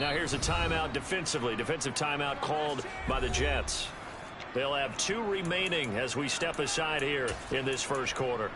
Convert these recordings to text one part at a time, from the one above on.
Now here's a timeout defensively. Defensive timeout called by the Jets. They'll have 2 remaining as we step aside here in this first quarter.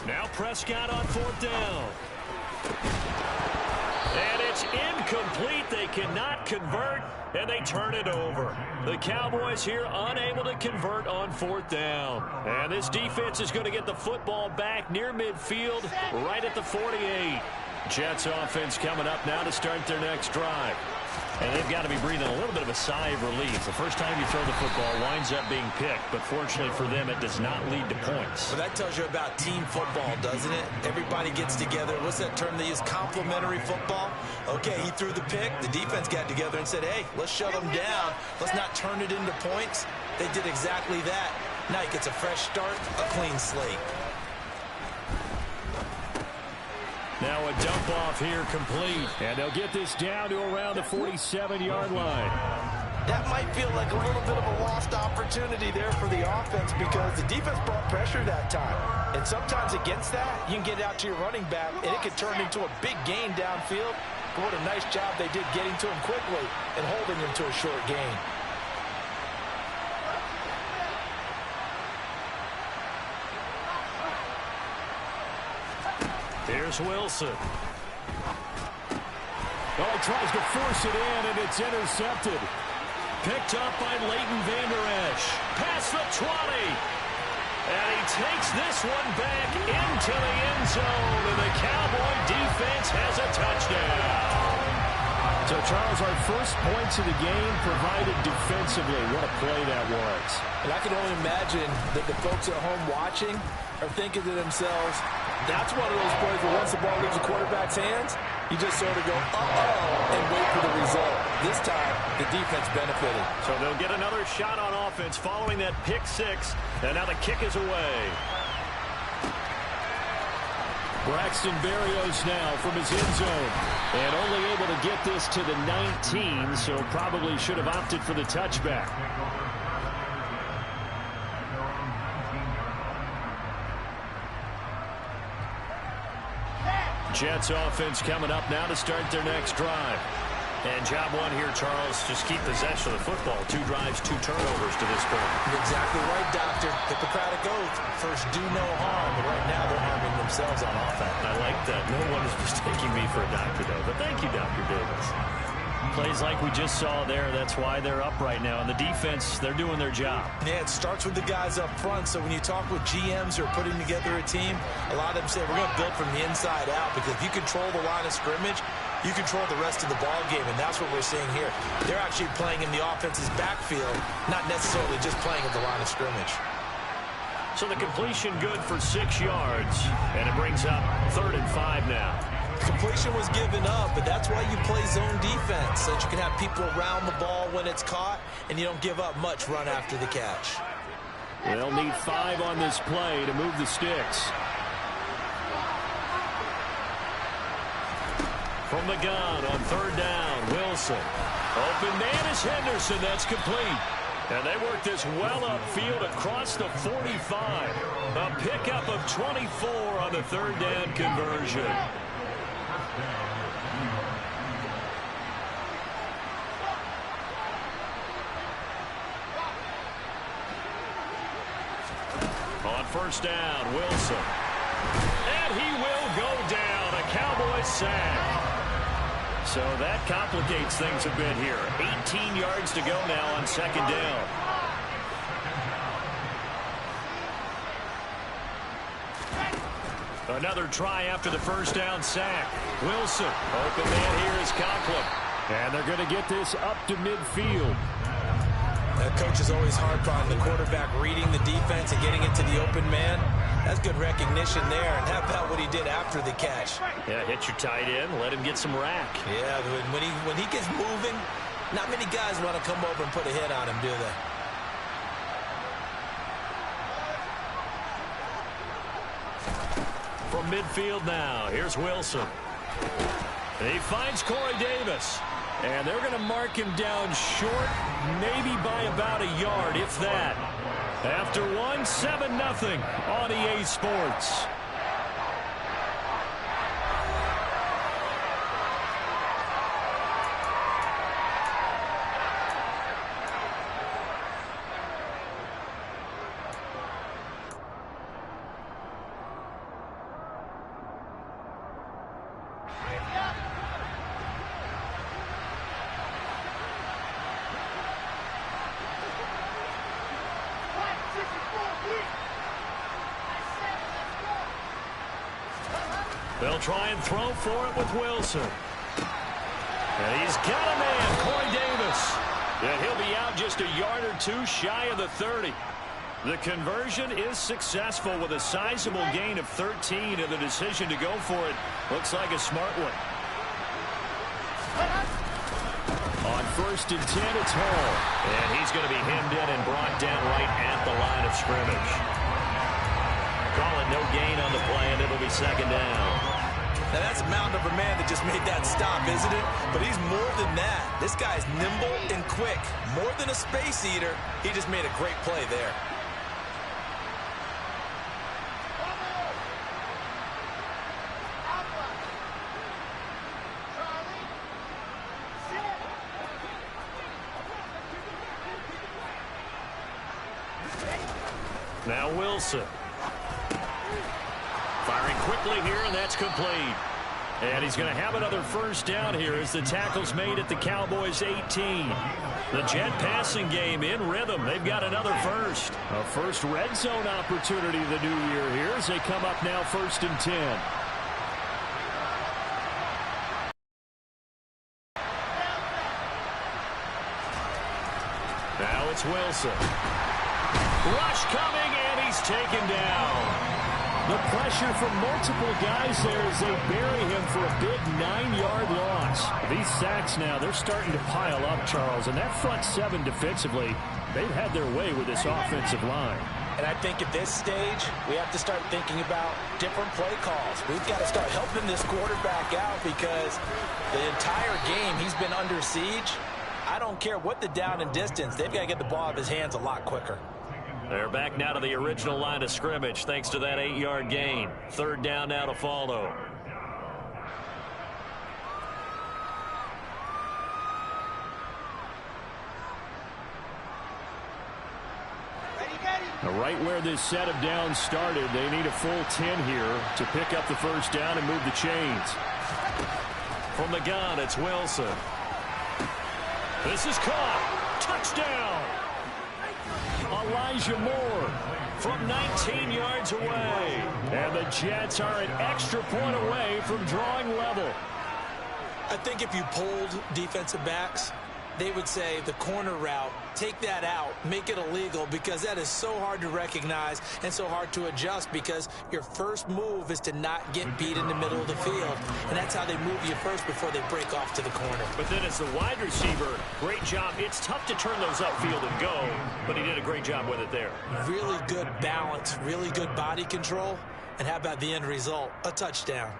Now Prescott on 4th down. And it's incomplete. They cannot convert, and they turn it over. The Cowboys here unable to convert on 4th down. And this defense is going to get the football back near midfield, right at the 48. Jets offense coming up now to start their next drive. And they've got to be breathing a little bit of a sigh of relief. The first time you throw the football winds up being picked, but fortunately for them, it does not lead to points. Well, that tells you about team football, doesn't it? Everybody gets together. What's that term they use? Complementary football? Okay, he threw the pick. The defense got together and said, hey, let's shut them down. Let's not turn it into points. They did exactly that. Now he gets a fresh start, a clean slate. Now a dump off here complete. And they'll get this down to around the 47-yard line. That might feel like a little bit of a lost opportunity there for the offense because the defense brought pressure that time. And sometimes against that, you can get out to your running back, and it can turn into a big gain downfield. But what a nice job they did getting to him quickly and holding him to a short gain. Here's Wilson. Oh, he tries to force it in, and it's intercepted. Picked up by Leighton Vander Esch. Past the 20. And he takes this one back into the end zone. And the Cowboy defense has a touchdown. So, Charles, our first points of the game provided defensively. What a play that was. And I can only imagine that the folks at home watching are thinking to themselves, that's one of those plays where once the ball leaves the quarterback's hands, you just sort of go, uh-oh, and wait for the result. This time, the defense benefited. So they'll get another shot on offense following that pick 6. And now the kick is away. Braxton Berrios now from his end zone. And only able to get this to the 19, so probably should have opted for the touchback. Jets offense coming up now to start their next drive. And job one here, Charles, just keep possession of the football. 2 drives, 2 turnovers to this point. You're exactly right, Doctor. Hippocratic oath. First, do no harm. But right now, they're harming themselves on offense. I like that. No one is mistaking me for a doctor, though. But thank you, Dr. Davis. Plays like we just saw there, that's why they're up right now. And the defense, they're doing their job. Yeah, it starts with the guys up front. So when you talk with GMs who are putting together a team, a lot of them say, we're going to build from the inside out. Because if you control the line of scrimmage, you control the rest of the ball game, and that's what we're seeing here. They're actually playing in the offense's backfield, not necessarily just playing at the line of scrimmage. So the completion good for 6 yards, and it brings up 3rd and 5 now. Completion was given up, but that's why you play zone defense, so that you can have people around the ball when it's caught, and you don't give up much run after the catch. They'll need 5 on this play to move the sticks. From the gun on 3rd down, Wilson. Open man is Henderson. That's complete. And they work this well upfield across the 45. A pickup of 24 on the 3rd down conversion. On 1st down, Wilson. And he will go down. A Cowboys sack. So that complicates things a bit here. 18 yards to go now on 2nd down. Another try after the 1st down sack. Wilson. Open man here is Conklin. And they're going to get this up to midfield. Coach is always hard on the quarterback reading the defense and getting into the open man. That's good recognition there. And how about what he did after the catch? Yeah, hit your tight end, let him get some rack. Yeah, when he gets moving, not many guys want to come over and put a hit on him, do they? From midfield now, here's Wilson. He finds Corey Davis. And they're going to mark him down short, maybe by about a yard, if that. After 7-0 on EA Sports. They'll try and throw for it with Wilson. And he's got a man, Corey Davis. And he'll be out just a yard or two shy of the 30. The conversion is successful with a sizable gain of 13, and the decision to go for it looks like a smart one. On 1st and 10, it's Hall. And he's going to be hemmed in and brought down right at the line of scrimmage. Calling no gain on the play, and it'll be 2nd down. Now, that's a mountain of a man that just made that stop, isn't it? But he's more than that. This guy's nimble and quick. More than a space eater, he just made a great play there. Now Wilson. Firing quickly here, and that's complete. And he's going to have another 1st down here as the tackle's made at the Cowboys' 18. The Jet passing game in rhythm. They've got another 1st. A first red zone opportunity of the new year here as they come up now 1st and 10. Now it's Wilson. Rush coming, and he's taken down. The pressure from multiple guys there as they bury him for a big 9-yard loss. These sacks now, they're starting to pile up, Charles. And that front 7 defensively, they've had their way with this offensive line. And I think at this stage, we have to start thinking about different play calls. We've got to start helping this quarterback out because the entire game he's been under siege. I don't care what the down and distance. They've got to get the ball out of his hands a lot quicker. They're back now to the original line of scrimmage thanks to that 8-yard gain. 3rd down now to follow. Right where this set of downs started, they need a full 10 here to pick up the 1st down and move the chains. From the gun, it's Wilson. This is caught. Touchdown. Elijah Moore from 19 yards away. And the Jets are an extra point away from drawing level. I think if you polled defensive backs, they would say the corner route, take that out, make it illegal, because that is so hard to recognize and so hard to adjust because your first move is to not get beat in the middle of the field. And that's how they move you first before they break off to the corner. But then as the wide receiver, great job. It's tough to turn those upfield and go, but he did a great job with it there. Really good balance, really good body control. And how about the end result? A touchdown.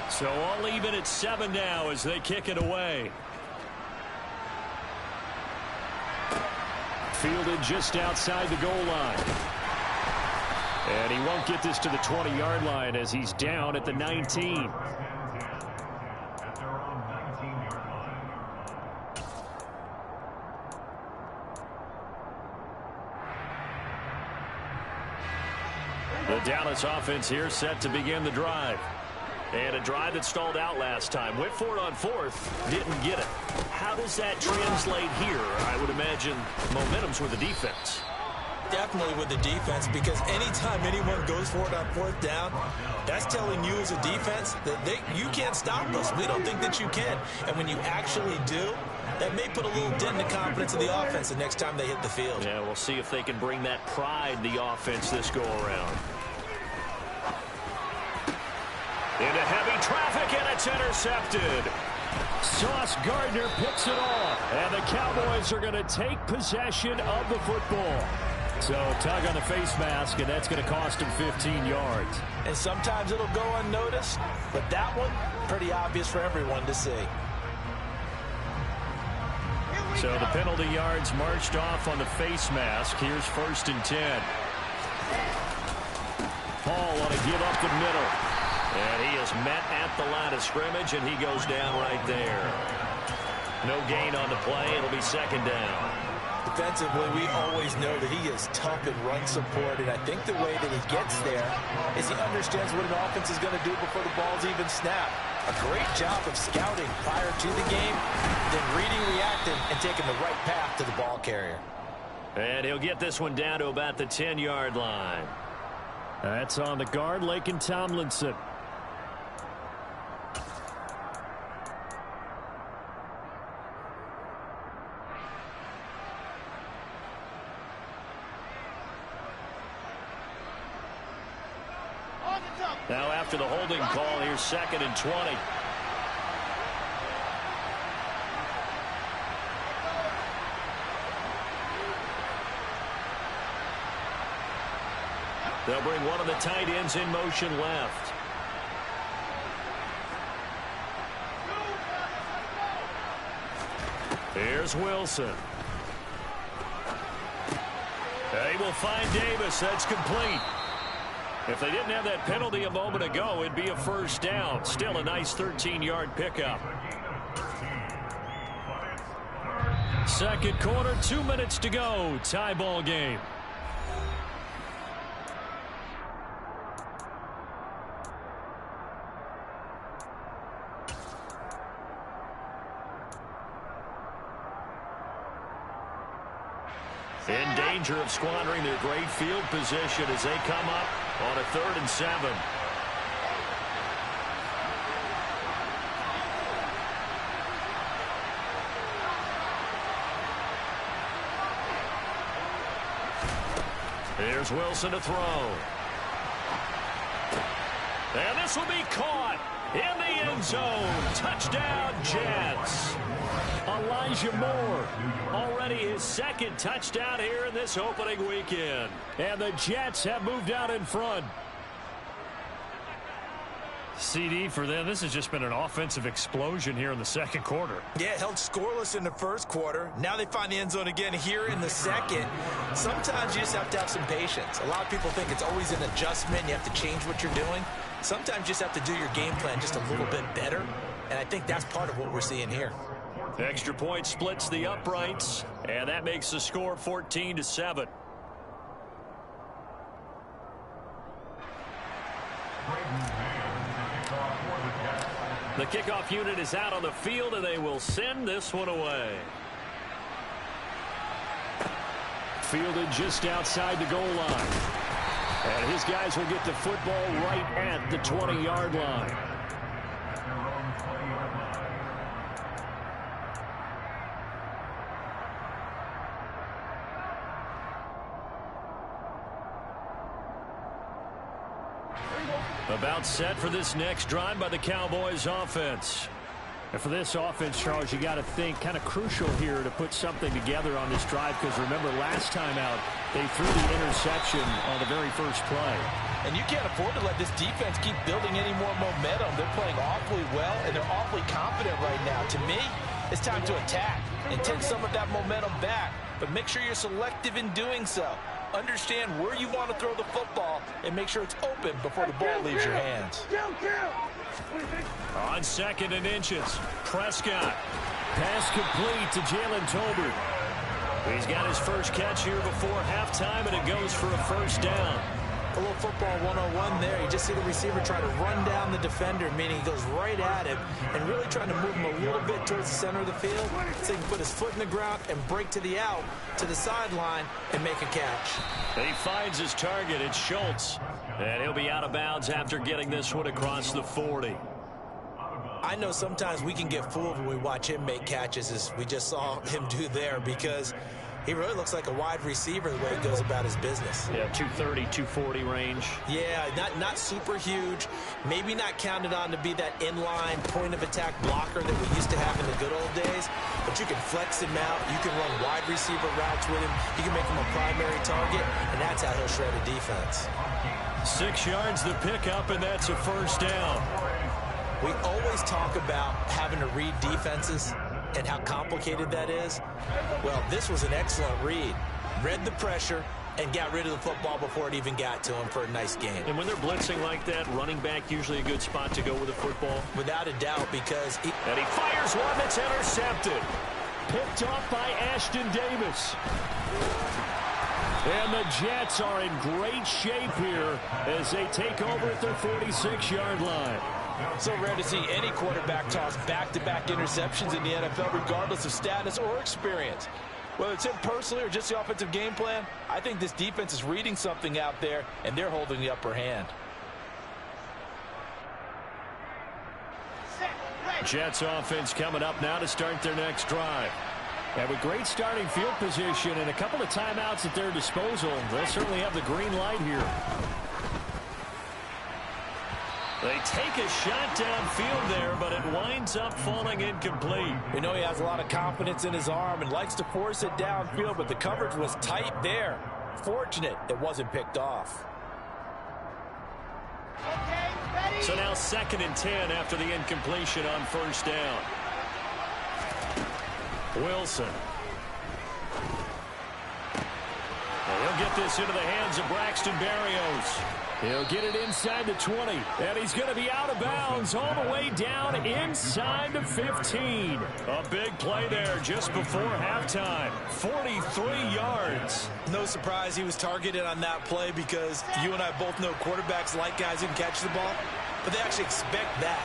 So all even at 7 now as they kick it away. Fielded just outside the goal line. And he won't get this to the 20-yard line as he's down at the 19. The Dallas offense here set to begin the drive. And a drive that stalled out last time. Went for it on 4th. Didn't get it. How does that translate here? I would imagine momentum's with the defense. Definitely with the defense, because anytime anyone goes for it on fourth down, that's telling you as a defense that you can't stop us. We don't think that you can. And when you actually do, that may put a little dent in the confidence of the offense the next time they hit the field. Yeah, we'll see if they can bring that pride the offense this go-around. Into heavy traffic, and it's intercepted. Sauce Gardner picks it off, and the Cowboys are going to take possession of the football. So tug on the face mask, and that's going to cost him 15 yards. And sometimes it'll go unnoticed, but that one, pretty obvious for everyone to see. So the penalty yards marched off on the face mask. Here's 1st and 10. Paul want to give up the middle. And he is met at the line of scrimmage, and he goes down right there. No gain on the play. It'll be 2nd down. Defensively, we always know that he is tough in run support, and I think the way that he gets there is he understands what an offense is going to do before the ball's even snapped. A great job of scouting prior to the game, then reading, reacting, and taking the right path to the ball carrier. And he'll get this one down to about the 10-yard line. That's on the guard, Laken Tomlinson. Now after the holding call, here's 2nd and 20. They'll bring one of the tight ends in motion left. Here's Wilson. They will find Davis. That's complete. If they didn't have that penalty a moment ago, it'd be a 1st down. Still a nice 13-yard pickup. 2nd quarter, 2 minutes to go. Tie ball game. In danger of squandering their great field position as they come up on a 3rd and 7. Here's Wilson to throw. And this will be caught in the end zone. Touchdown, Jets. Elijah Moore, already his 2nd touchdown here in this opening weekend. And the Jets have moved out in front. CD for them, this has just been an offensive explosion here in the 2nd quarter. Yeah, held scoreless in the 1st quarter. Now they find the end zone again here in the 2nd. Sometimes you just have to have some patience. A lot of people think it's always an adjustment. You have to change what you're doing. Sometimes you just have to do your game plan just a little bit better. And I think that's part of what we're seeing here. Extra point splits the uprights, and that makes the score 14-7. The kickoff unit is out on the field, and they will send this one away. Fielded just outside the goal line. And his guys will get the football right at the 20-yard line. About set for this next drive by the Cowboys offense. And for this offense, Charles, you got to think kind of crucial here to put something together on this drive, because remember last time out they threw the interception on the very first play. And you can't afford to let this defense keep building any more momentum. They're playing awfully well, and they're awfully confident right now. To me, it's time to attack and take some of that momentum back, but make sure you're selective in doing so. Understand where you want to throw the football and make sure it's open before the ball leaves your hands. On 2nd and inches, Prescott. Pass complete to Jalen Tolbert. He's got his first catch here before halftime, and it goes for a 1st down. A little football 101 there. You just see the receiver try to run down the defender, meaning he goes right at him and really trying to move him a little bit towards the center of the field so he can put his foot in the ground and break to the out, to the sideline, and make a catch. He finds his target. It's Schultz. And he'll be out of bounds after getting this one across the 40. I know sometimes we can get fooled when we watch him make catches, as we just saw him do there, because he really looks like a wide receiver the way he goes about his business. Yeah, 230, 240 range. Yeah, not super huge. Maybe not counted on to be that inline point-of-attack blocker that we used to have in the good old days. But you can flex him out. You can run wide receiver routes with him. You can make him a primary target, and that's how he'll shred a defense. 6 yards the pickup, and that's a first down. We always talk about having to read defenses and how complicated that is. Well, this was an excellent read. Read the pressure and got rid of the football before it even got to him for a nice game. And when they're blitzing like that, running back usually a good spot to go with the football. Without a doubt, because and he fires one that's intercepted. Picked off by Ashton Davis. And the Jets are in great shape here as they take over at their 46-yard line. So rare to see any quarterback toss back-to-back interceptions in the NFL, regardless of status or experience. Whether it's him personally or just the offensive game plan, I think this defense is reading something out there, and they're holding the upper hand. Jets offense coming up now to start their next drive. And with great starting field position and a couple of timeouts at their disposal, they'll certainly have the green light here. They take a shot downfield there, but it winds up falling incomplete. We know he has a lot of confidence in his arm and likes to force it downfield, but the coverage was tight there. Fortunate it wasn't picked off. So now 2nd and 10 after the incompletion on first down. Wilson. And he'll get this into the hands of Braxton Berrios. He'll get it inside the 20, and he's going to be out of bounds all the way down inside the 15. A big play there just before halftime. 43 yards. no surprise he was targeted on that play, because you and I both know quarterbacks like guys who can catch the ball, but they actually expect that.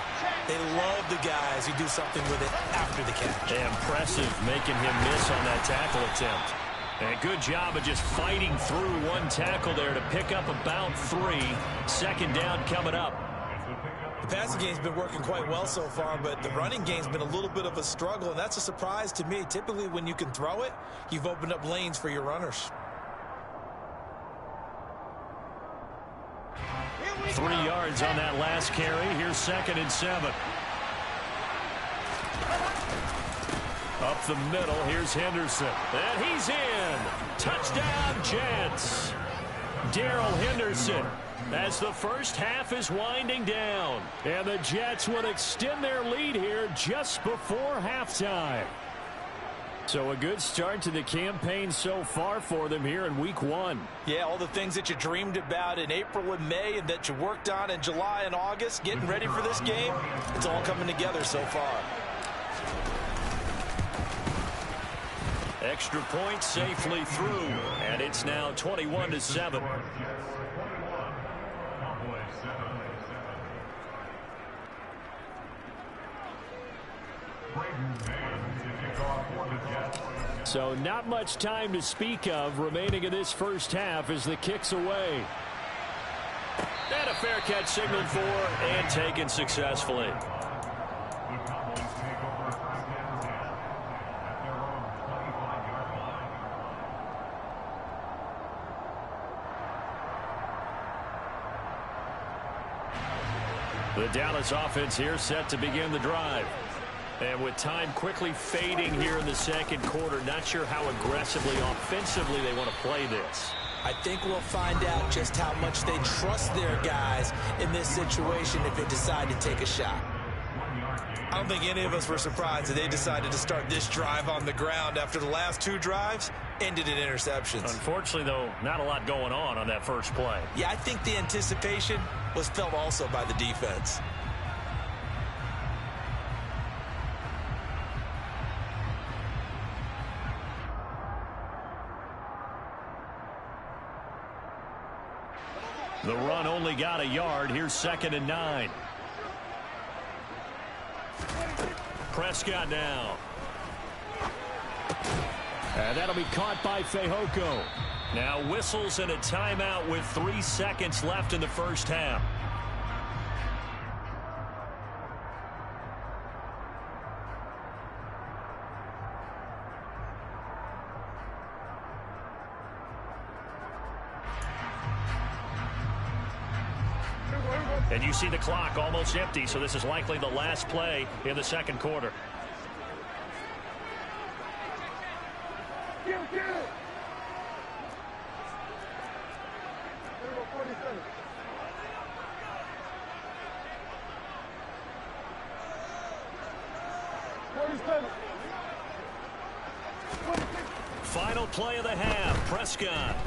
They love the guys who do something with it after the catch. Impressive making him miss on that tackle attempt. And a good job of just fighting through one tackle there to pick up about 3. 2nd down coming up. The passing game's been working quite well so far, but the running game's been a little bit of a struggle, and that's a surprise to me. Typically, when you can throw it, you've opened up lanes for your runners. 3 yards on that last carry. Here's 2nd and 7. Up the middle, here's Henderson. And he's in. Touchdown, Jets. Darrell Henderson as the first half is winding down. And the Jets would extend their lead here just before halftime. So a good start to the campaign so far for them here in week 1. Yeah, all the things that you dreamed about in April and May and that you worked on in July and August, getting ready for this game, it's all coming together so far. Extra point safely through, and it's now 21-7. So not much time to speak of remaining in this first half as the kick's away. And a fair catch signaled for and taken successfully. The Dallas offense here set to begin the drive. And with time quickly fading here in the second quarter, not sure how aggressively, offensively they want to play this. I think we'll find out just how much they trust their guys in this situation if they decide to take a shot. I don't think any of us were surprised that they decided to start this drive on the ground after the last 2 drives ended in interceptions. Unfortunately, though, not a lot going on that first play. Yeah, I think the anticipation was felt also by the defense. The run only got a yard. Here's 2nd and 9. Prescott now. And that'll be caught by Fehoko. Now whistles and a timeout with 3 seconds left in the first half. And you see the clock almost empty, so this is likely the last play in the second quarter. Final play of the half, Prescott.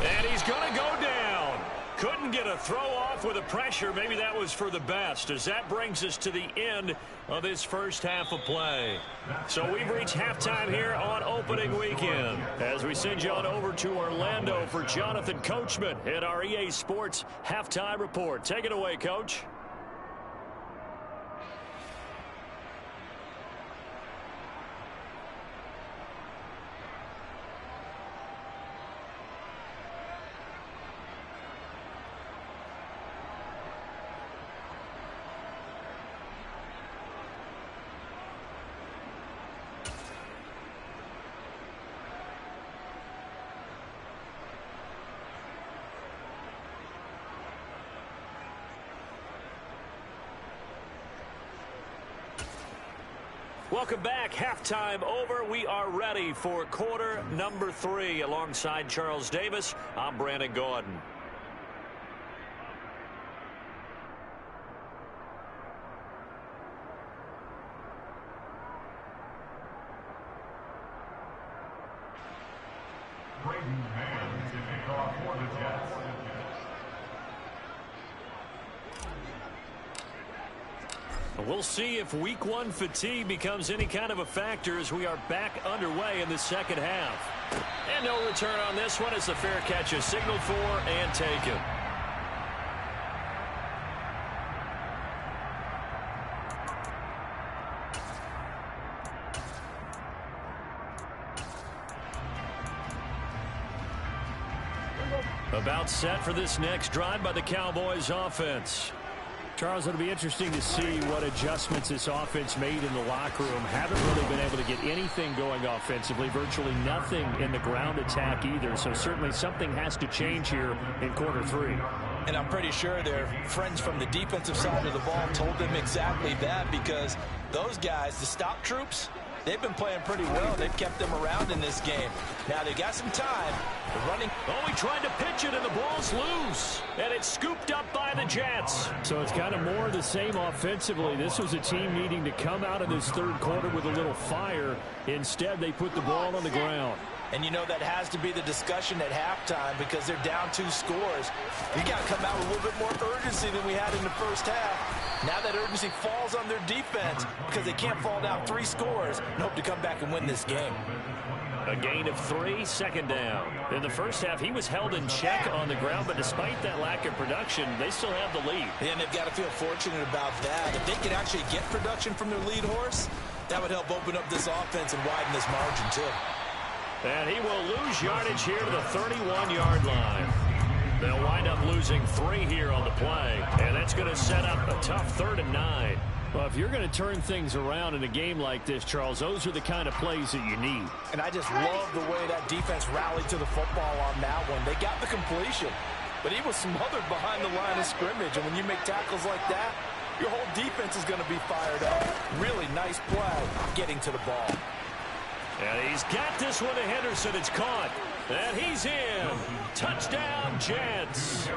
And he's going to go down. Couldn't get a throw off with the pressure. Maybe that was for the best, as that brings us to the end of this first half of play. So we've reached halftime here on opening weekend, as we send you on over to Orlando for Jonathan Coachman at our EA Sports Halftime Report. Take it away, Coach. Welcome back. Halftime over. We are ready for quarter number 3. Alongside Charles Davis, I'm Brandon Gaudin. We'll see if week 1 fatigue becomes any kind of a factor as we are back underway in the second half. And no return on this one as the fair catch is signaled for and taken. About set for this next drive by the Cowboys offense. Charles, it'll be interesting to see what adjustments this offense made in the locker room. Haven't really been able to get anything going offensively, virtually nothing in the ground attack either. So certainly something has to change here in quarter 3. And I'm pretty sure their friends from the defensive side of the ball told them exactly that, because those guys, the stop troops, they've been playing pretty well. They've kept them around in this game. Now they got some time. They're running. Oh, he tried to pitch it, and the ball's loose. And it's scooped up by the Jets. So it's kind of more of the same offensively. This was a team needing to come out of this third quarter with a little fire. Instead, they put the ball on the ground. And you know that has to be the discussion at halftime, because they're down 2 scores. You got to come out with a little bit more urgency than we had in the first half. Now that urgency falls on their defense because they can't fall down 3 scores and hope to come back and win this game. A gain of 3, second down. In the first half, he was held in check on the ground, but despite that lack of production, they still have the lead. And they've got to feel fortunate about that. If they can actually get production from their lead horse, that would help open up this offense and widen this margin too. And he will lose yardage here to the 31-yard line. They'll wind up losing 3 here on the play, and that's going to set up a tough 3rd and 9. Well, if you're going to turn things around in a game like this, Charles, those are the kind of plays that you need. And I just love the way that defense rallied to the football on that one. They got the completion, but he was smothered behind the line of scrimmage. And when you make tackles like that, your whole defense is going to be fired up. Really nice play getting to the ball. And he's got this one to Henderson. It's caught. And he's in. Touchdown, Jets.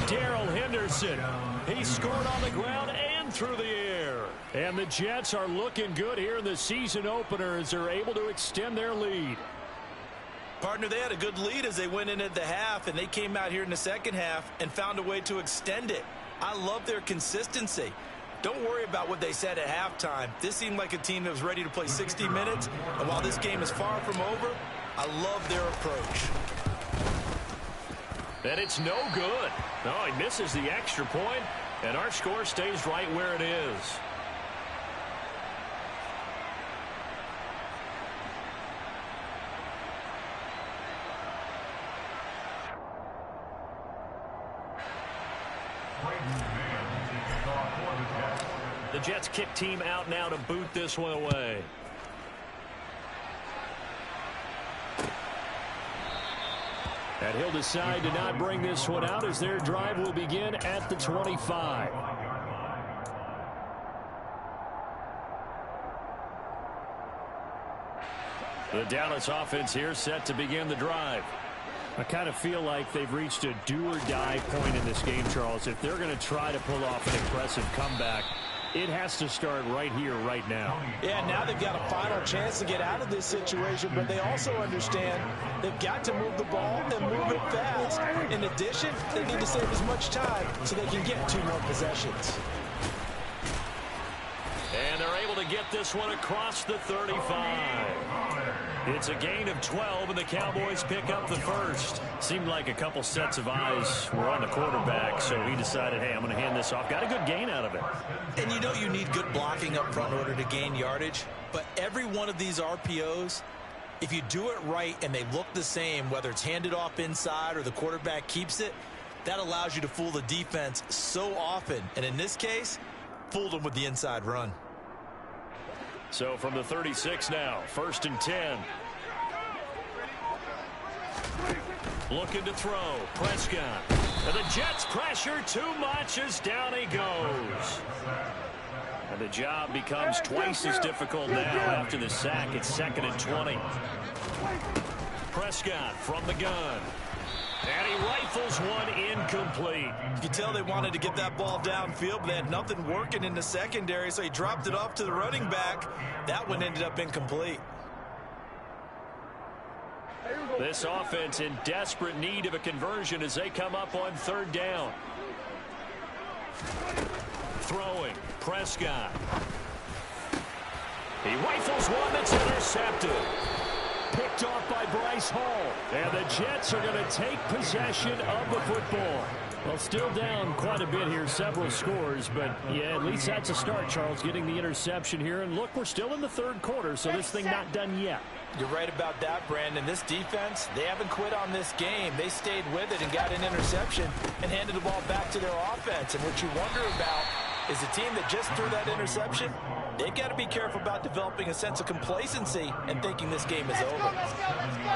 Darrell Henderson. He scored on the ground and through the air. And the Jets are looking good here in the season opener as they're able to extend their lead. Partner, they had a good lead as they went into the half, and they came out here in the second half and found a way to extend it. I love their consistency. Don't worry about what they said at halftime. This seemed like a team that was ready to play 60 minutes, and while this game is far from over, I love their approach. And it's no good. Oh, he misses the extra point, and our score stays right where it is. The Jets kick team out now to boot this one away. And he'll decide to not bring this one out as their drive will begin at the 25. The Dallas offense here set to begin the drive. I kind of feel like they've reached a do-or-die point in this game, Charles. If they're going to try to pull off an impressive comeback, it has to start right here, right now. Yeah, now they've got a final chance to get out of this situation, but they also understand they've got to move the ball and move it fast. In addition, they need to save as much time so they can get 2 more possessions. And they're able to get this one across the 35. It's a gain of 12, and the Cowboys pick up the first. Seemed like a couple sets of eyes were on the quarterback, so he decided, hey, I'm going to hand this off. Got a good gain out of it. And you know you need good blocking up front in order to gain yardage, but every one of these RPOs, if you do it right and they look the same, whether it's handed off inside or the quarterback keeps it, that allows you to fool the defense so often. And in this case, fooled them with the inside run. So from the 36 now, 1st and 10. Looking to throw. Prescott. And the Jets pressure too much as down he goes. And the job becomes twice as difficult now after the sack. It's 2nd and 20. Prescott from the gun. And he rifles one incomplete. You can tell they wanted to get that ball downfield, but they had nothing working in the secondary, so he dropped it off to the running back. That one ended up incomplete. This offense in desperate need of a conversion as they come up on 3rd down. Throwing. Prescott. He rifles one that's intercepted. Picked off by Bryce Hall. And the Jets are going to take possession of the football. Well, still down quite a bit here, several scores, but yeah, at least that's a start, Charles, getting the interception here. And look, we're still in the 3rd quarter, so this thing not done yet. You're right about that, Brandon. This defense, they haven't quit on this game. They stayed with it and got an interception and handed the ball back to their offense. And what you wonder about is the team that just threw that interception, they've got to be careful about developing a sense of complacency and thinking this game is over.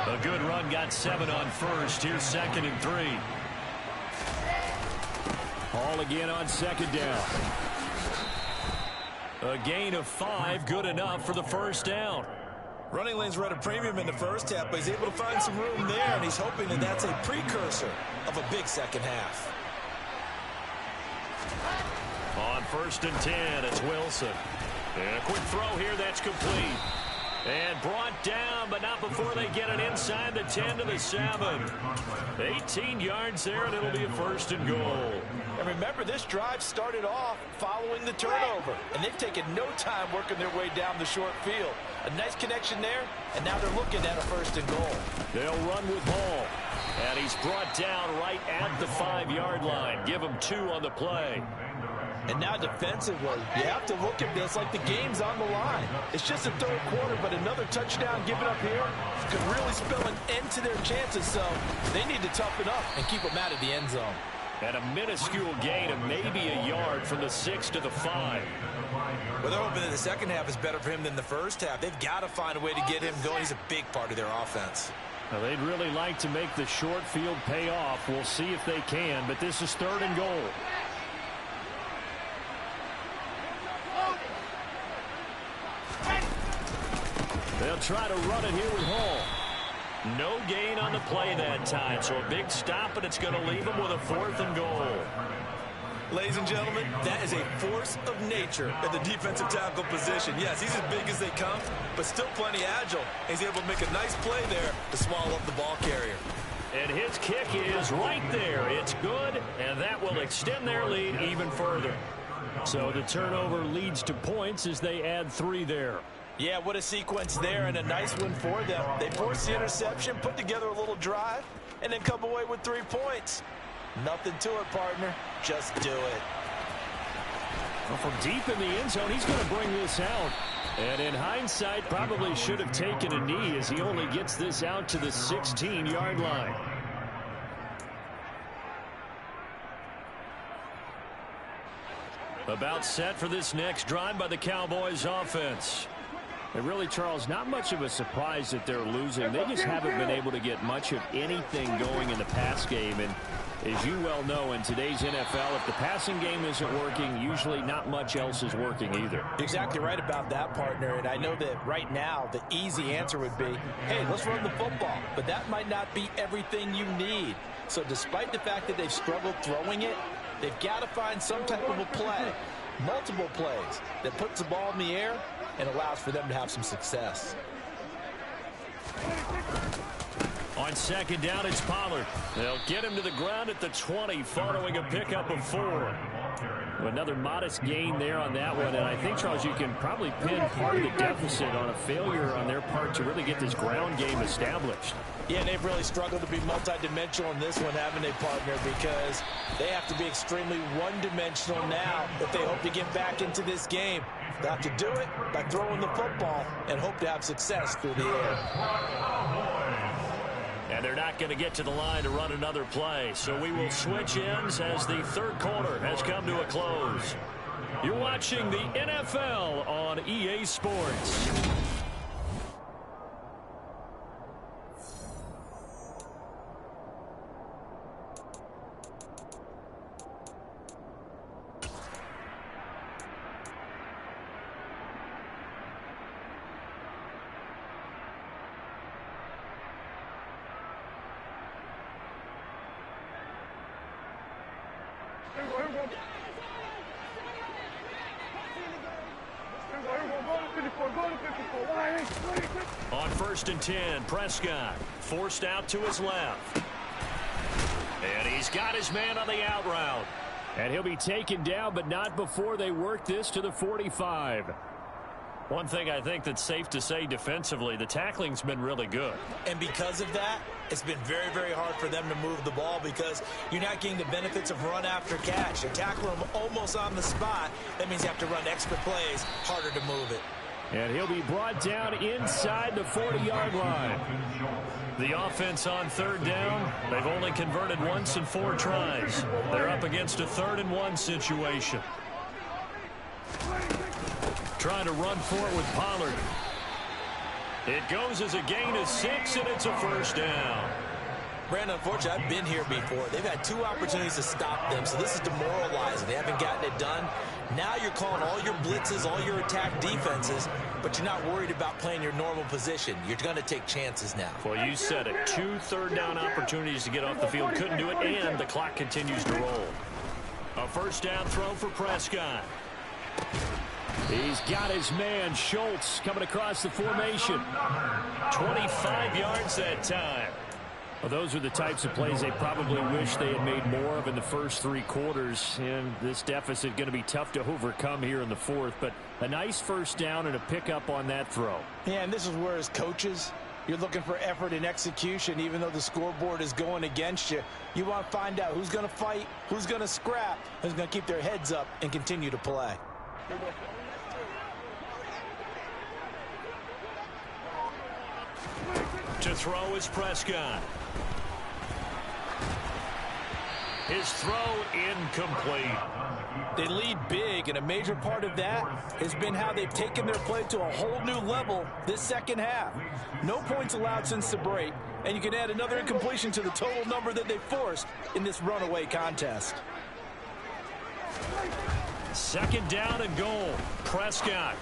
A good run got 7 on 1st. Here's 2nd and 3. Hall again on 2nd down. A gain of 5, good enough for the 1st down. Running lanes were at a premium in the first half, but he's able to find some room there, and he's hoping that that's a precursor of a big second half. On 1st and 10, it's Wilson. And a quick throw here that's complete. And brought down, but not before they get it inside the 10 to the 7. 18 yards there, and it'll be a 1st and goal. And remember, this drive started off following the turnover, and they've taken no time working their way down the short field. A nice connection there, and now they're looking at a 1st and goal. They'll run with Hall. And he's brought down right at the 5-yard line. Give him 2 on the play. And now defensively, you have to look at this like the game's on the line. It's just the 3rd quarter, but another touchdown given up here could really spell an end to their chances. So they need to toughen up and keep them out of the end zone. And a minuscule gain of maybe a yard from the 6 to the 5. Well, they're hoping that the second half is better for him than the first half. They've got to find a way to get him going. He's a big part of their offense. Now, they'd really like to make the short field pay off. We'll see if they can, but this is 3rd and goal. They'll try to run it here with Hall. No gain on the play that time, so a big stop, and it's going to leave them with a 4th and goal. Ladies and gentlemen, that is a force of nature at the defensive tackle position. Yes, he's as big as they come, but still plenty agile. He's able to make a nice play there to swallow up the ball carrier. And his kick is right there. It's good, and that will extend their lead even further. So the turnover leads to points as they add 3 there. Yeah, what a sequence there, and a nice one for them. They forced the interception, put together a little drive, and then come away with 3 points. Nothing to it, partner. Just do it. Well, from deep in the end zone, he's going to bring this out. And in hindsight, probably should have taken a knee as he only gets this out to the 16-yard line. About set for this next drive by the Cowboys offense. And really, Charles, not much of a surprise that they're losing. They just haven't been able to get much of anything going in the pass game. And as you well know, in today's NFL, if the passing game isn't working, usually not much else is working either. Exactly right about that, partner. And I know that right now the easy answer would be, hey, let's run the football. But that might not be everything you need. So despite the fact that they've struggled throwing it, they've got to find some type of a play, multiple plays, that puts the ball in the air and allows for them to have some success. On second down, it's Pollard. They'll get him to the ground at the 20 following a pickup of 4. Another modest gain there on that one. And I think, Charles, you can probably pin part of the deficit on a failure on their part to really get this ground game established. Yeah, they've really struggled to be multidimensional in this one, haven't they, partner? Because they have to be extremely one-dimensional now if they hope to get back into this game. They'll have to do it by throwing the football and hope to have success through the air. And they're not going to get to the line to run another play. So we will switch ends as the third quarter has come to a close. You're watching the NFL on EA Sports. On 1st and 10, Prescott forced out to his left. And he's got his man on the out route. And he'll be taken down, but not before they work this to the 45. One thing I think that's safe to say defensively, the tackling's been really good. And because of that, it's been very, very hard for them to move the ball because you're not getting the benefits of run after catch. You tackle them almost on the spot. That means you have to run extra plays, harder to move it. And he'll be brought down inside the 40-yard line. The offense on 3rd down, they've only converted once in 4 tries. They're up against a 3rd and 1 situation. Trying to run for it with Pollard. It goes as a gain of 6, and it's a 1st down. Brandon, unfortunately, I've been here before. They've had 2 opportunities to stop them, so this is demoralizing. They haven't gotten it done. Now you're calling all your blitzes, all your attack defenses, but you're not worried about playing your normal position. You're going to take chances now. Well, you said it. 2 3rd-down opportunities to get off the field. Couldn't do it, and the clock continues to roll. A 1st down throw for Prescott. He's got his man, Schultz, coming across the formation. 25 yards that time. Well, those are the types of plays they probably wish they had made more of in the first 3 quarters. And this deficit going to be tough to overcome here in the 4th. But a nice 1st down and a pickup on that throw. Yeah, and this is where, as coaches, you're looking for effort and execution. Even though the scoreboard is going against you, you want to find out who's going to fight, who's going to scrap, who's going to keep their heads up and continue to play. To throw is Prescott. His throw incomplete. They lead big, and a major part of that has been how they've taken their play to a whole new level this second half. No points allowed since the break, and you can add another incompletion to the total number that they forced in this runaway contest. 2nd down and goal. Prescott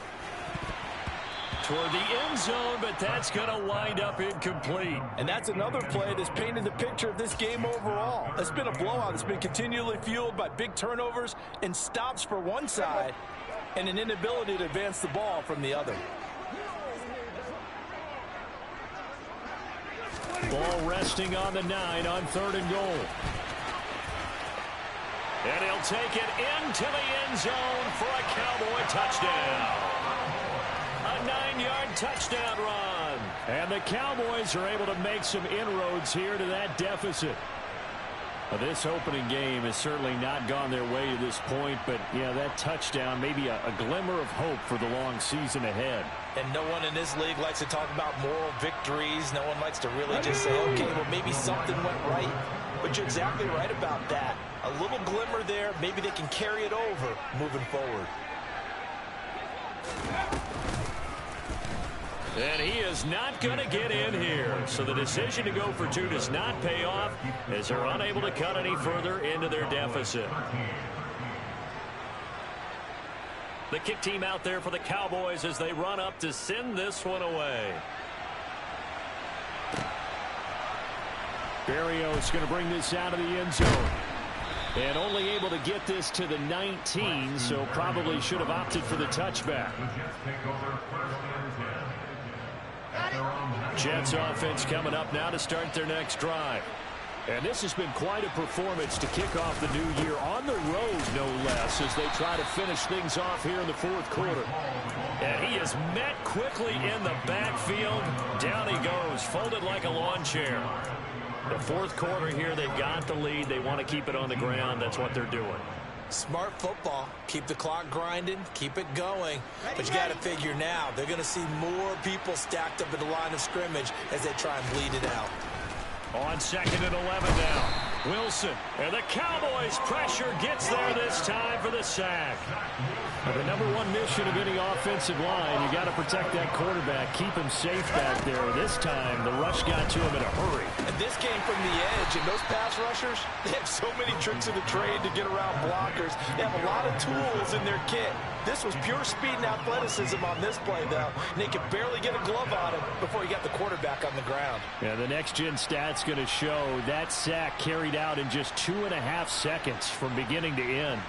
toward the end zone, but that's going to wind up incomplete. And that's another play that's painted the picture of this game overall. It's been a blowout. It's been continually fueled by big turnovers and stops for one side and an inability to advance the ball from the other. Ball resting on the 9 on 3rd and goal. And he'll take it into the end zone for a Cowboy touchdown. A 9-yard touchdown run. And the Cowboys are able to make some inroads here to that deficit. Well, this opening game has certainly not gone their way to this point, but yeah, that touchdown, maybe a glimmer of hope for the long season ahead. And no one in this league likes to talk about moral victories. No one likes to really just say, okay, well, maybe something went right. But you're exactly right about that. A little glimmer there. Maybe they can carry it over moving forward. And he is not going to get in here. So the decision to go for two does not pay off as they're unable to cut any further into their deficit. The kick team out there for the Cowboys as they run up to send this one away. Berrios going to bring this out of the end zone. And only able to get this to the 19, so probably should have opted for the touchback. Jets offense coming up now to start their next drive. And this has been quite a performance to kick off the new year on the road, no less, as they try to finish things off here in the fourth quarter. And he is met quickly in the backfield. Down he goes, folded like a lawn chair. The fourth quarter here, they've got the lead. They want to keep it on the ground. That's what they're doing. Smart football. Keep the clock grinding. Keep it going. But you got to figure now, they're going to see more people stacked up at the line of scrimmage as they try and bleed it out. On 2nd and 11 now. Wilson. And the Cowboys pressure gets there this time for the sack. The number one mission of any offensive line, you got to protect that quarterback, keep him safe back there. This time, the rush got to him in a hurry. And this came from the edge, and those pass rushers, they have so many tricks of the trade to get around blockers. They have a lot of tools in their kit. This was pure speed and athleticism on this play, though. And they could barely get a glove on him before he got the quarterback on the ground. Yeah, the next-gen stats going to show that sack carried out in just 2.5 seconds from beginning to end.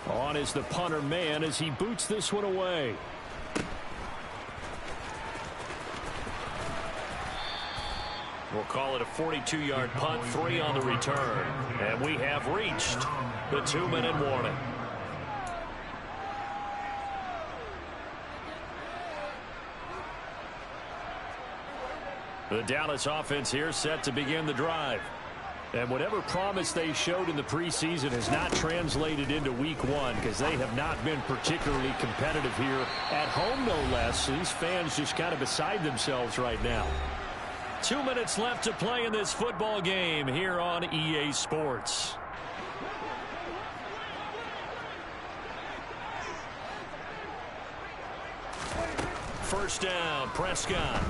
On is the punter man as he boots this one away. We'll call it a 42-yard punt, 3 on the return. And we have reached the 2-minute warning. The Dallas offense here set to begin the drive. And whatever promise they showed in the preseason has not translated into week one because they have not been particularly competitive here at home, no less. These fans just kind of beside themselves right now. 2 minutes left to play in this football game here on EA Sports. First down, Prescott.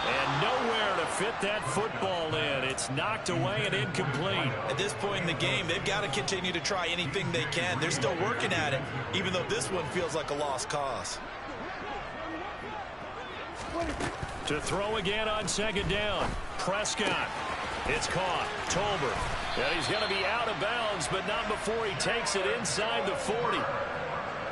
And nowhere to fit that football in. It's knocked away and incomplete. At this point in the game, they've got to continue to try anything they can. They're still working at it, even though this one feels like a lost cause. To throw again on 2nd down. Prescott. It's caught. Tolbert. And he's going to be out of bounds, but not before he takes it inside the 40.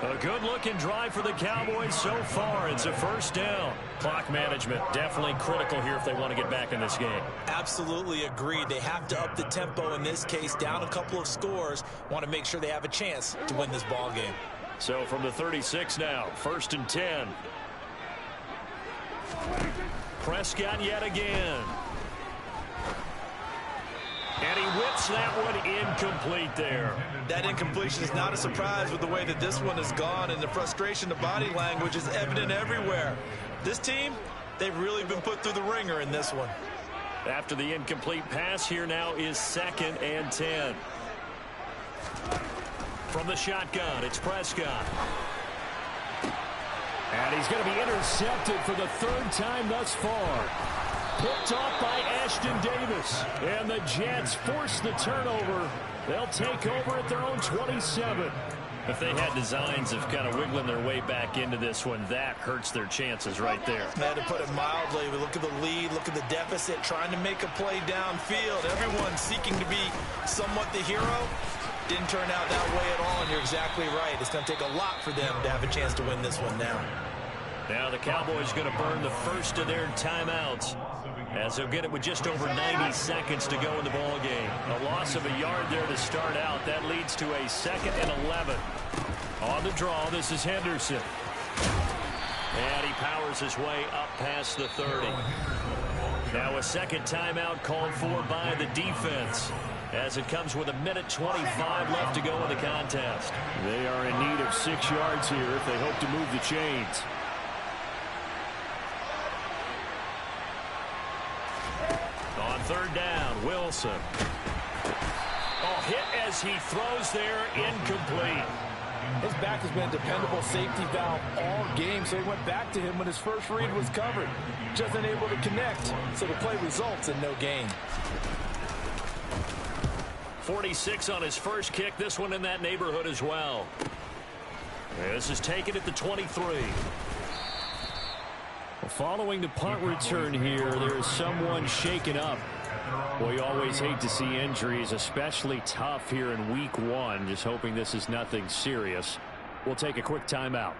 A good-looking drive for the Cowboys so far. It's a first down. Clock management definitely critical here if they want to get back in this game. Absolutely agreed. They have to up the tempo in this case, down a couple of scores. Want to make sure they have a chance to win this ball game. So from the 36 now, 1st and 10. Prescott yet again. And he whips that one incomplete there. That incompletion is not a surprise with the way that this one has gone, and the frustration, the body language is evident everywhere. This team, they've really been put through the ringer in this one. After the incomplete pass, here now is 2nd and 10. From the shotgun, it's Prescott. And he's going to be intercepted for the 3rd time thus far. Picked off by Ashton Davis. And the Jets force the turnover. They'll take over at their own 27. If they had designs of kind of wiggling their way back into this one, that hurts their chances right there. Had to put it mildly. We look at the lead, look at the deficit, trying to make a play downfield. Everyone seeking to be somewhat the hero. Didn't turn out that way at all, and you're exactly right. It's going to take a lot for them to have a chance to win this one now. Now the Cowboys going to burn the first of their timeouts, as they'll get it with just over 90 seconds to go in the ball game. A loss of a yard there to start out. That leads to a 2nd and 11. On the draw, this is Henderson. And he powers his way up past the 30. Now a second timeout called for by the defense, as it comes with 1:25 left to go in the contest. They are in need of 6 yards here if they hope to move the chains. On third down, Wilson. Oh, hit as he throws there, incomplete. His back has been a dependable safety valve all game, so he went back to him when his first read was covered. Just unable to connect, so the play results in no gain. 46 on his first kick, this one in that neighborhood as well. This is taken at the 23. Following the punt return here, there is someone shaken up. Well, you always hate to see injuries, especially tough here in week 1. Just hoping this is nothing serious. We'll take a quick timeout.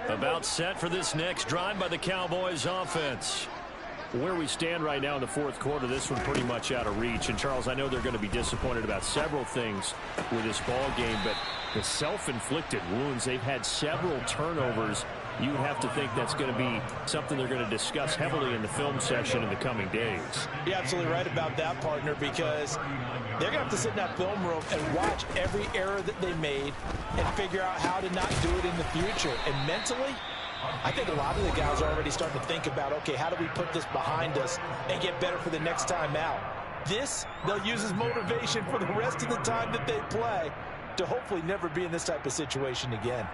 About set for this next drive by the Cowboys offense. Where we stand right now in the fourth quarter, this one pretty much out of reach. And, Charles, I know they're going to be disappointed about several things with this ball game, but the self-inflicted wounds, they've had several turnovers. You would have to think that's going to be something they're going to discuss heavily in the film session in the coming days. You're absolutely right about that, partner, because they're going to have to sit in that film room and watch every error that they made and figure out how to not do it in the future. And mentally, I think a lot of the guys are already starting to think about, okay, how do we put this behind us and get better for the next time out? This, they'll use as motivation for the rest of the time that they play to hopefully never be in this type of situation again.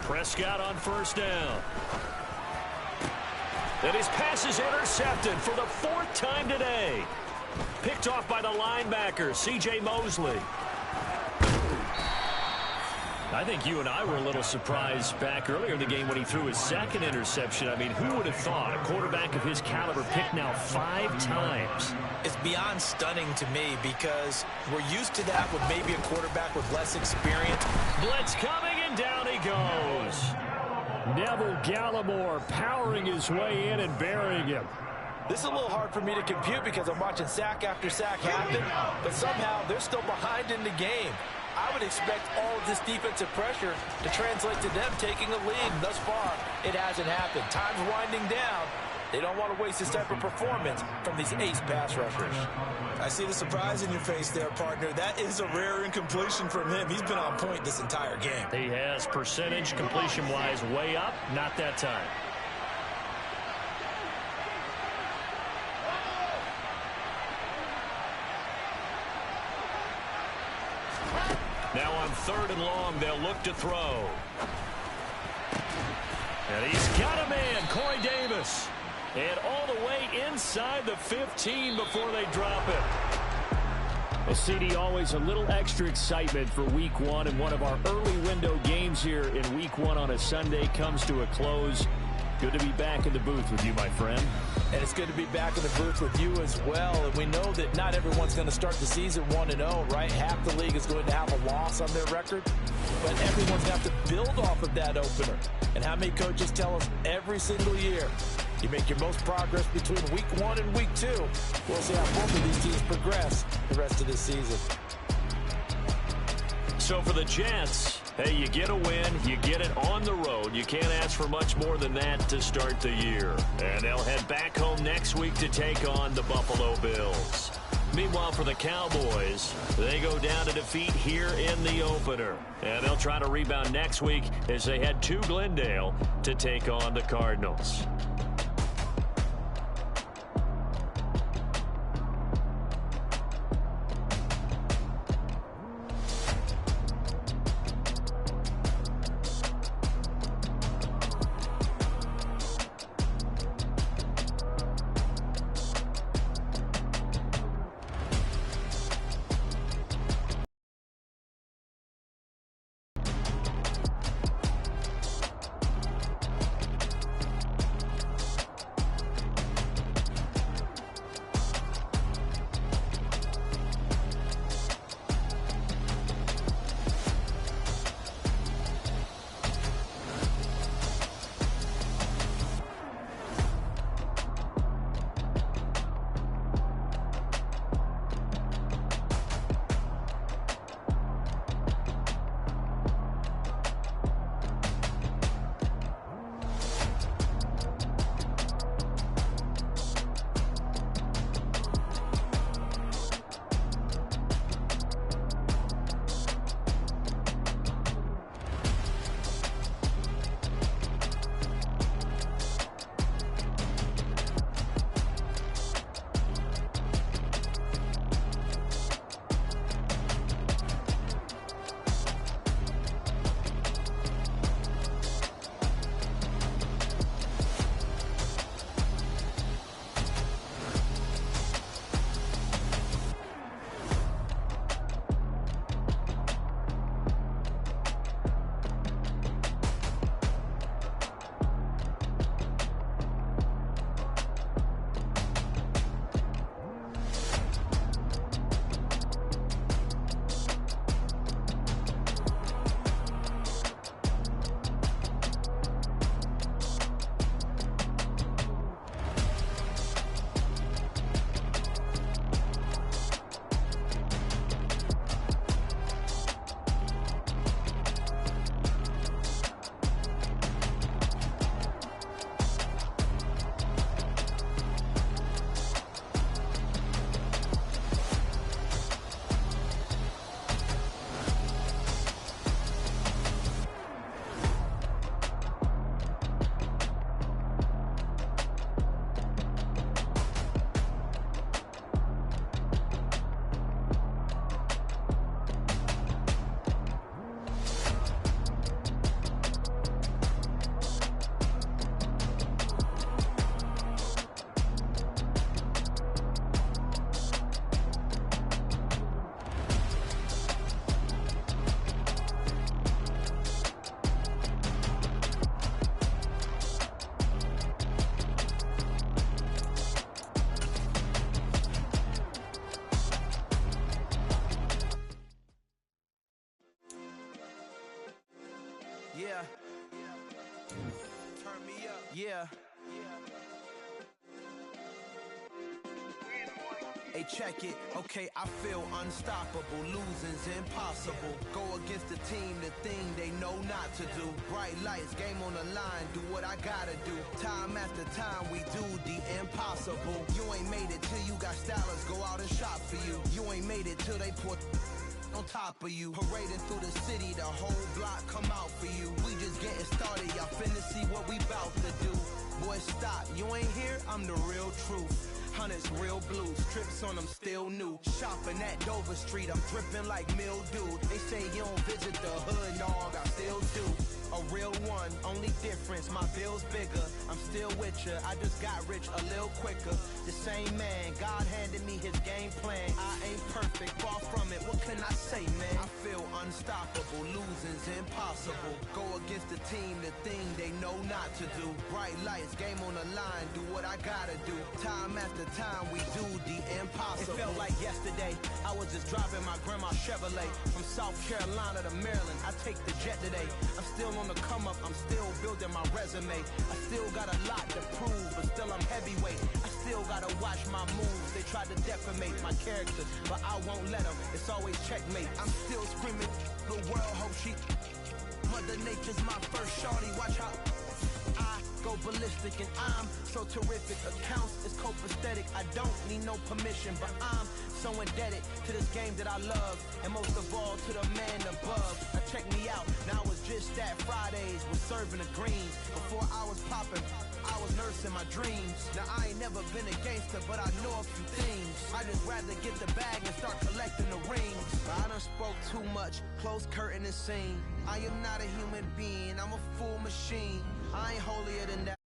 Prescott on first down. And his pass is intercepted for the 4th time today. Picked off by the linebacker, C.J. Mosley. I think you and I were a little surprised back earlier in the game when he threw his 2nd interception. I mean, who would have thought a quarterback of his caliber picked now 5 times? It's beyond stunning to me because we're used to that with maybe a quarterback with less experience. Blitz coming, and down he goes. Neville Gallimore powering his way in and burying him. This is a little hard for me to compute because I'm watching sack after sack happen, but somehow they're still behind in the game. I would expect all of this defensive pressure to translate to them taking a lead. Thus far, it hasn't happened. Time's winding down. They don't want to waste this type of performance from these ace pass rushers. I see the surprise in your face there, partner. That is a rare incompletion from him. He's been on point this entire game. He has percentage completion-wise way up. Not that time. Now on 3rd and long, they'll look to throw. And he's got a man, Corey Davis. And all the way inside the 15 before they drop it. Well, CD, always a little extra excitement for week 1, and one of our early window games here in week 1 on a Sunday comes to a close. Good to be back in the booth with you, my friend. And it's good to be back in the booth with you as well. And we know that not everyone's going to start the season 1-0, right? Half the league is going to have a loss on their record. But everyone's going to have to build off of that opener. And how many coaches tell us every single year, you make your most progress between week 1 and week 2. We'll see how both of these teams progress the rest of this season. So for the Jets, hey, you get a win, you get it on the road. You can't ask for much more than that to start the year. And they'll head back home next week to take on the Buffalo Bills. Meanwhile, for the Cowboys, they go down to defeat here in the opener. And they'll try to rebound next week as they head to Glendale to take on the Cardinals. Yeah. Turn me up. Yeah. Hey, check it. Okay, I feel unstoppable. Losing's impossible. Go against the team, the thing they know not to do. Bright lights, game on the line, do what I gotta do. Time after time, we do the impossible. You ain't made it till you got stylers go out and shop for you. You ain't made it till they put on top of you. Parading through the city, the whole block come out for you. We just getting started, y'all finna see what we bout to do. Boy, stop, you ain't here, I'm the real truth. Hundreds real blue, strips on them still new. Shopping at Dover Street, I'm dripping like mildew. They say you don't visit the hood, dog, I still do. A real one, only difference, my bill's bigger. I'm still with ya, I just got rich a little quicker. The same man, God handed me his game plan. I ain't perfect, far from it, what can I say, man? I feel unstoppable, losing's impossible. Go against the team, the thing they know not to do. Bright lights, game on the line, do what I gotta do. Time after time, we do the impossible. It felt like yesterday, I was just driving my grandma's Chevrolet. From South Carolina to Maryland, I take the jet today. I'm still on the come up, I'm still building my resume. I still got a lot to prove, but still I'm heavyweight. I still gotta watch my moves. They tried to defamate my character, but I won't let them. It's always checkmate. I'm still screaming, the world hope she. Mother Nature's my first shorty, watch how I go ballistic and I'm so terrific. Accounts is copacetic, I don't need no permission, but I'm so indebted to this game that I love, and most of all to the man above. Now check me out, now it's just that Fridays was serving the greens. Before I was popping, I was nursing my dreams. Now I ain't never been a gangster, but I know a few things. I just rather get the bag and start collecting the rings. I done spoke too much, close curtain and scene. I am not a human being, I'm a full machine. I ain't holier than that.